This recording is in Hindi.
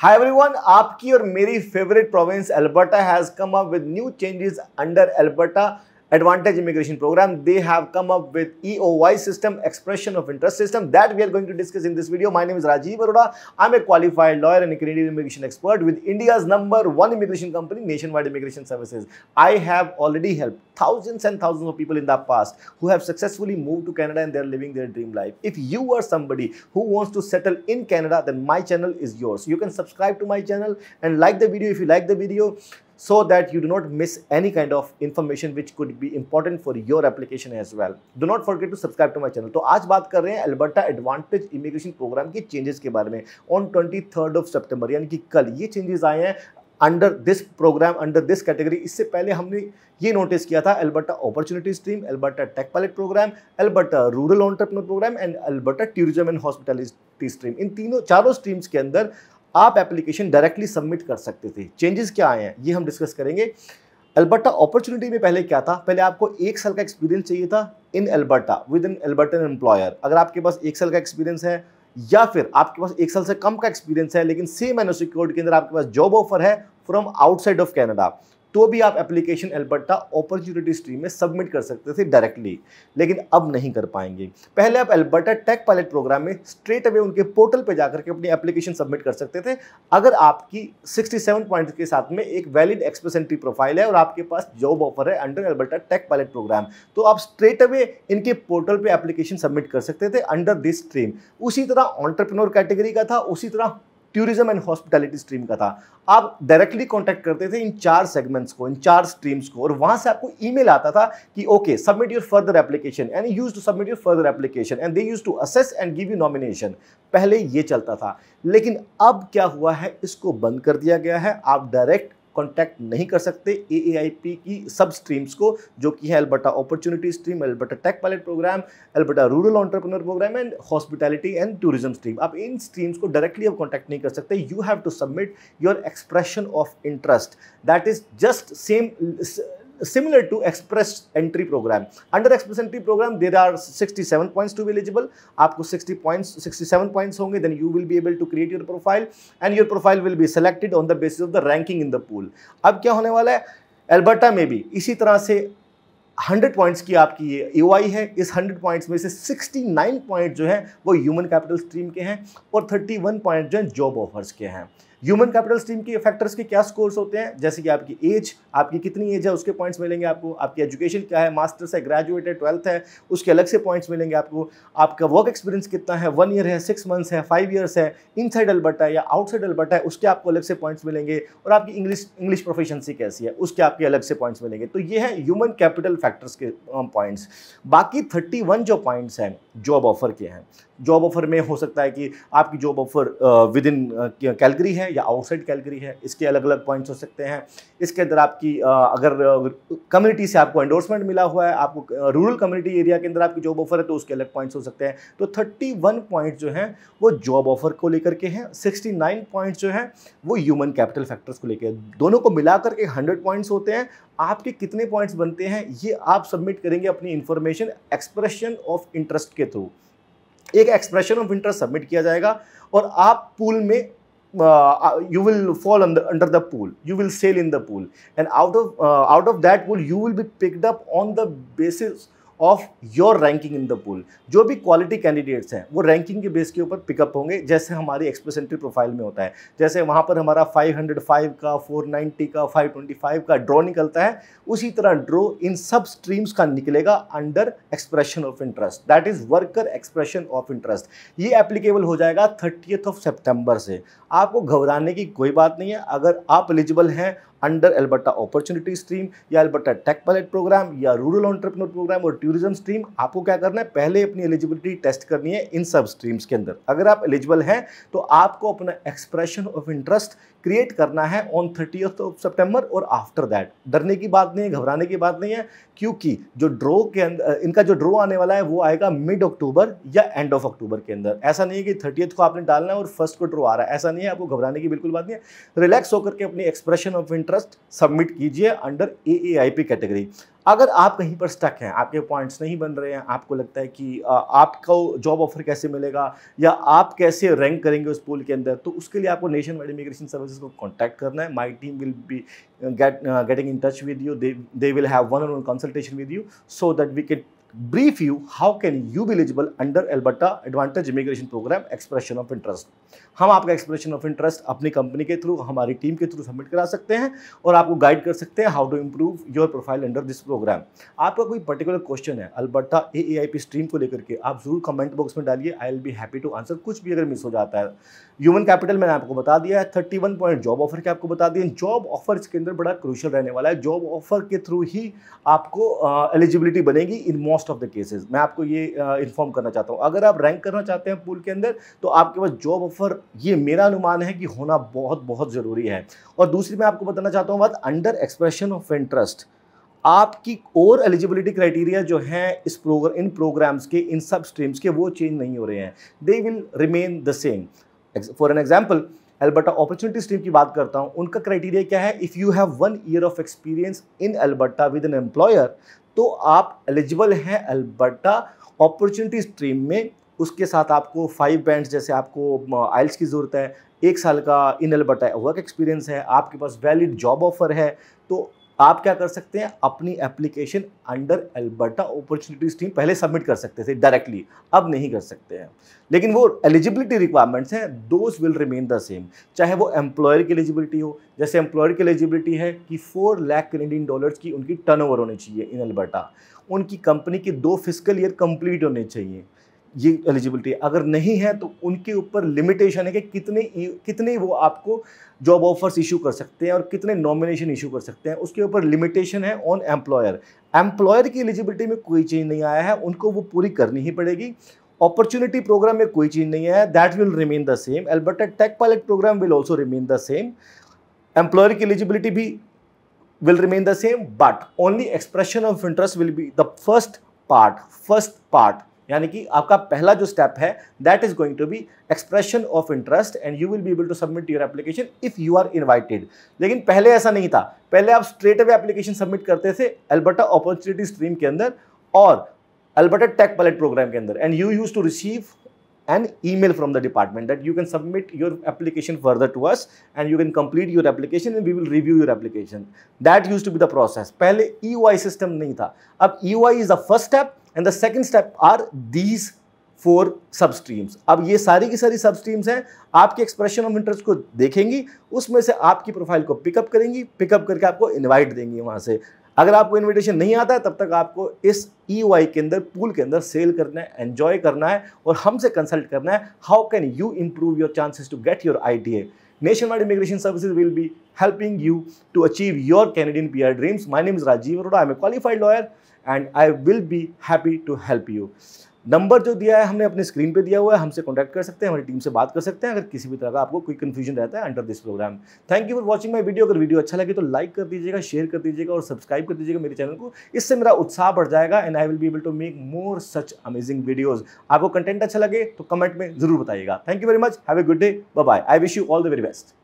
Hi everyone, आपकी और मेरी favourite province Alberta has come up with new changes under Alberta Advantage Immigration Program. They have come up with EOI system, expression of interest system, that we are going to discuss in this video. My name is Rajiv Arora. I'm a qualified lawyer and a Canadian immigration expert with India's #1 immigration company, Nationwide Immigration Services. I have already helped thousands and thousands of people in the past who have successfully moved to Canada and they're living their dream life. If you are somebody who wants to settle in Canada, then my channel is yours. You can subscribe to my channel and like the video if you like the video, so that you do not miss any kind of information which could be important for your application as well. Do not forget to subscribe to my channel. तो आज बात कर रहे हैं अल्बर्टा एडवांटेज इमिग्रेशन प्रोग्राम के चेंजेस के बारे में। ऑन 23rd of September यानी कि कल ये चेंजेस आए हैं under this program, under this category. इससे पहले हमने ये नोटिस किया था Alberta opportunity stream, Alberta take pilot programme, Alberta rural entrepreneur programme and Alberta Tourism and Hospitality Stream. इन चारों स्ट्रीम्स के अंदर आप एप्लीकेशन डायरेक्टली सबमिट कर सकते थे। चेंजेस क्या आए हैं ये हम डिस्कस करेंगे। अल्बर्टा अपॉर्चुनिटी में पहले क्या था, पहले आपको 1 साल का एक्सपीरियंस चाहिए था इन अल्बर्टा विद इन अल्बर्टन एम्प्लॉयर। अगर आपके पास 1 साल का एक्सपीरियंस है या फिर आपके पास 1 साल से कम का एक्सपीरियंस है लेकिन सेम एनओसी कोड के अंदर आपके पास जॉब ऑफर है फ्रॉम आउटसाइड ऑफ कैनेडा, तो भी आप एप्लीकेशन अल्बर्टा अपॉर्चुनिटी स्ट्रीम में सबमिट कर सकते थे डायरेक्टली, लेकिन अब नहीं कर पाएंगे। पहले आप अल्बर्टा टेक पायलट प्रोग्राम में स्ट्रेट अवे उनके पोर्टल पे जाकर के अपनी एप्लीकेशन सबमिट कर सकते थे अगर आपकी 67 पॉइंट्स के साथ में एक वैलिड एक्सप्रेस एंट्री प्रोफाइल है और आपके पास जॉब ऑफर है under Alberta take pilot program, तो आप स्ट्रेट अवे इनके पोर्टल पे एप्लीकेशन सबमिट कर सकते थे अंडर दिस स्ट्रीम। उसी तरह एंटरप्रेन्योर कैटेगरी का था, उसी तरह टूरिज्म एंड हॉस्पिटैलिटी स्ट्रीम का था। आप डायरेक्टली कांटेक्ट करते थे इन 4 सेगमेंट्स को, इन 4 स्ट्रीम्स को, और वहां से आपको ईमेल आता था कि okay submit your further application and used to submit your further application and they used to assess and give you nomination. पहले ये चलता था, लेकिन अब क्या हुआ है, इसको बंद कर दिया गया है। आप डायरेक्ट कॉन्टैक्ट नहीं कर सकते AAIP की सब स्ट्रीम्स को, जो कि है Alberta opportunity stream, Alberta take pilot programme, Alberta rural entrepreneur programme and hospitality and tourism stream. आप इन स्ट्रीम्स को डायरेक्टली अब कॉन्टैक्ट नहीं कर सकते। You have to submit your expression of interest, that is just similar to express entry program. Under express entry program there are 67 points to be eligible. आपको 67 points होंगे, then you will be able to create your profile and your profile will be selected on the basis of the ranking in the pool. अब क्या होने वाला है, अल्बर्टा में भी इसी तरह से 100 पॉइंट्स की आपकी ये EOI है। इस 100 पॉइंट्स में से 69 पॉइंट जो है वो ह्यूमन कैपिटल स्ट्रीम के हैं और 31 पॉइंट जो है जॉब ऑफर्स के हैं। ह्यूमन कैपिटल स्ट्रीम के फैक्टर्स के क्या स्कोर्स होते हैं, जैसे कि आपकी एज, आपकी कितनी एज है उसके पॉइंट्स मिलेंगे आपको, आपकी एजुकेशन क्या है, मास्टर्स है, ग्रेजुएट है, 12th है, उसके अलग से पॉइंट्स मिलेंगे आपको, आपका वर्क एक्सपीरियंस कितना है, 1 ईयर है, 6 मंथ्स है, 5 ईयर्स है, इनसाइड अल्बर्टा या आउटसाइड अल्बर्टा है उसके आपको अलग से पॉइंट्स मिलेंगे, और आपकी इंग्लिश प्रोफिशिएंसी कैसी है उसके आपके अलग से पॉइंट्स मिलेंगे। तो ये है ह्यूमन कैपिटल फैक्टर्स के पॉइंट्स। बाकी 31 जो पॉइंट्स हैं जॉब ऑफर के हैं। जॉब ऑफर में हो सकता है कि आपकी job offer with in Calgary है या आउटसाइड कैलगरी है, इसके अलग अलग पॉइंट्स हो सकते हैं। इसके अंदर आपकी अगर कम्युनिटी से आपको एंडोर्समेंट मिला हुआ है, आपको रूरल कम्युनिटी एरिया के अंदर आपकी जॉब ऑफर है तो उसके अलग पॉइंट्स हो सकते हैं। तो 31 पॉइंट्स जो हैं वो जॉब ऑफर को लेकर के हैं, 69 पॉइंट्स जो हैं वो ह्यूमन कैपिटल फैक्टर्स को लेकर। दोनों को मिलाकर के 100 पॉइंट्स होते हैं। आपके कितने पॉइंट्स बनते हैं ये आप सबमिट करेंगे अपनी इंफॉर्मेशन एक्सप्रेशन ऑफ इंटरेस्ट के थ्रू। एक एक्सप्रेशन ऑफ इंटरेस्ट सबमिट किया जाएगा और आप पूल में you will fall under the pool, you will sail in the pool, and out of that pool you will be picked up on the basis of your ranking in the pool. जो भी क्वालिटी कैंडिडेट्स हैं वो रैंकिंग के बेस के ऊपर पिकअप होंगे, जैसे हमारी एक्सप्रेस एंट्री प्रोफाइल में होता है। जैसे वहाँ पर हमारा 505 का, 490 का, 525 का ड्रॉ निकलता है, उसी तरह ड्रॉ इन सब स्ट्रीम्स का निकलेगा under expression of interest, that is worker expression of interest. ये एप्लीकेबल हो जाएगा 30th सितंबर से। आपको घबराने की कोई बात नहीं है। अगर आप एलिजिबल हैं अंडर अल्बर्टा अपॉर्चुनिटी स्ट्रीम या अल्बर्टा टेक पायलट प्रोग्राम या रूरल एंटरप्रेन्योर प्रोग्राम और टूरिज्म स्ट्रीम, आपको क्या करना है, पहले अपनी एलिजिबिलिटी टेस्ट करनी है इन सब स्ट्रीम्स के अंदर। अगर आप एलिजिबल हैं तो आपको अपना एक्सप्रेशन ऑफ इंटरेस्ट क्रिएट करना है ऑन 30th सितंबर और आफ्टर दैट। डरने की बात नहीं है, घबराने की बात नहीं है, क्योंकि जो ड्रॉ के अंदर इनका जो ड्रॉ आने वाला है वो आएगा मिड अक्टूबर या एंड ऑफ अक्टूबर के अंदर। ऐसा नहीं है कि 30th को आपने डालना है और 1st को ड्रॉ आ रहा है, ऐसा नहीं है। आपको घबराने की बिल्कुल बात नहीं है। रिलैक्स होकर के अपनी expression of interest interest submit कीजिए अंडर AAIP कैटेगरी। अगर आप कहीं पर स्टक हैं, आपके पॉइंट्स नहीं बन रहे हैं, आपको लगता है कि आपको जॉब ऑफर कैसे मिलेगा या आप कैसे रैंक करेंगे उस पूल के अंदर, तो उसके लिए आपको नेशन वाइड इमिग्रेशन सर्विसेज को कॉन्टैक्ट करना है। My team will be getting in touch with you. They will have one-on-one consultation with you so that we can brief you how can you be eligible under Alberta Advantage Immigration Program Expression of Interest। हम आपका एक्सप्रेशन ऑफ इंटरेस्ट अपनी कंपनी के थ्रू, हमारी टीम के थ्रू सबमिट करा सकते हैं और आपको गाइड कर सकते हैं how to improve your profile under this program. आपका कोई पर्टिकुलर क्वेश्चन है अल्बर्टा AAIP स्ट्रीम को लेकर के, आप जरूर कमेंट बॉक्स में डालिए। I will be happy to answer. कुछ भी अगर मिस हो जाता है, ह्यूमन कैपिटल मैंने आपको बता दिया है, 31 पॉइंट जॉब ऑफर के आपको बता दिए। जॉब ऑफर इसके अंदर बड़ा क्रूशियल रहने वाला है। जॉब ऑफर के थ्रू ही आपको एलिजिबिलिटी बनेगी in most of the cases. मैं आपको ये इन्फॉर्म करना चाहता हूँ, अगर आप रैंक करना चाहते हैं पूल के अंदर तो आपके पास जॉब ऑफर, ये मेरा अनुमान है कि होना बहुत बहुत ज़रूरी है। और दूसरी मैं आपको बताना चाहता हूँ बात अंडर एक्सप्रेशन ऑफ इंटरेस्ट, आपकी और एलिजिबिलिटी क्राइटेरिया जो हैं इस इन प्रोग्राम्स के, इन सब स्ट्रीम्स के, वो चेंज नहीं हो रहे हैं। They will remain the same. For an example, Alberta opportunity stream की बात करता हूं, उनका क्राइटेरिया क्या है? If you have 1 year of experience in Alberta with an employer, तो आप एलिजिबल हैं अल्बर्टा अपॉर्चुनिटी स्ट्रीम में। उसके साथ आपको 5 बैंड्स, जैसे आपको आइल्स की ज़रूरत है, 1 साल का इन अल्बर्टा वर्क एक्सपीरियंस है, आपके पास वैलिड जॉब ऑफर है, तो आप क्या कर सकते हैं? अपनी application under Alberta opportunity stream पहले सबमिट कर सकते थे डायरेक्टली, अब नहीं कर सकते हैं। लेकिन वो एलिजिबिलिटी रिक्वायरमेंट्स हैं, those will remain the same. चाहे वो एम्प्लॉयर की एलिजिबिलिटी हो, जैसे एम्प्लॉयर की एलिजिबिलिटी है कि 4 लाख कैनेडियन डॉलर्स की उनकी टर्नओवर होनी चाहिए इन अल्बर्टा, उनकी कंपनी के 2 फिस्कल ईयर कंप्लीट होने चाहिए, ये एलिजिबिलिटी। अगर नहीं है तो उनके ऊपर लिमिटेशन है कि कितने वो आपको जॉब ऑफर्स इशू कर सकते हैं और कितने नॉमिनेशन इशू कर सकते हैं, उसके ऊपर लिमिटेशन है ऑन एम्प्लॉयर। एम्प्लॉयर की एलिजिबिलिटी में कोई चेंज नहीं आया है, उनको वो पूरी करनी ही पड़ेगी। अपॉर्चुनिटी प्रोग्राम में कोई चेंज नहीं है, that will remain the same. Alberta take pilot program will also remain the same. Employer की एलिजिबिलिटी भी will remain the same, but only expression of interest will be the first part, यानी कि आपका पहला जो स्टेप है that is going to be expression of interest and you will be able to submit your application if you are invited। लेकिन पहले ऐसा नहीं था, पहले आप स्ट्रेट अवे एप्लीकेशन सबमिट करते थे अल्बर्टा अपॉर्चुनिटी स्ट्रीम के अंदर और अल्बर्टा टेक पायलट प्रोग्राम के अंदर, and you used to receive an email from the department that you can submit your application further to us and you can complete your application and we will review your application। That used to be the process। पहले EY system नहीं था, अब EY is the first step and the second step are these 4 सब स्ट्रीम्स। अब ये सारी की सारी सब स्ट्रीम्स हैं, आपके एक्सप्रेशन ऑफ इंटरेस्ट को देखेंगी, उसमें से आपकी प्रोफाइल को पिकअप करेंगी, पिकअप करके आपको इन्वाइट देंगी वहाँ से। अगर आपको इनविटेशन नहीं आता है तब तक आपको इस EY के अंदर, पूल के अंदर सेल करना है, एंजॉय करना है और हमसे कंसल्ट करना है how can you improve your chances to get your ITA। Nationwide Immigration Services will be helping you to achieve your Canadian PR dreams। My name is Rajiv Arora, I am a qualified lawyer and I will be happy to help you। Number जो दिया है हमने अपने स्क्रीन पे दिया हुआ है, हमसे कॉन्टैक्ट कर सकते हैं, हमारी टीम से बात कर सकते हैं अगर किसी भी तरह का आपको कोई कंफ्यूजन रहता है under this program. Thank you for watching my video. अगर वीडियो अच्छा लगे तो लाइक कर दीजिएगा, शेयर कर दीजिएगा और सब्सक्राइब कर दीजिएगा मेरे चैनल को। इससे मेरा उत्साह बढ़ जाएगा and I will be able to make more such amazing videos. आपको कंटेंट अच्छा लगे तो कमेंट में जरूर बताइएगा। Thank you very much, have a good day, bye bye. I wish you all the very best.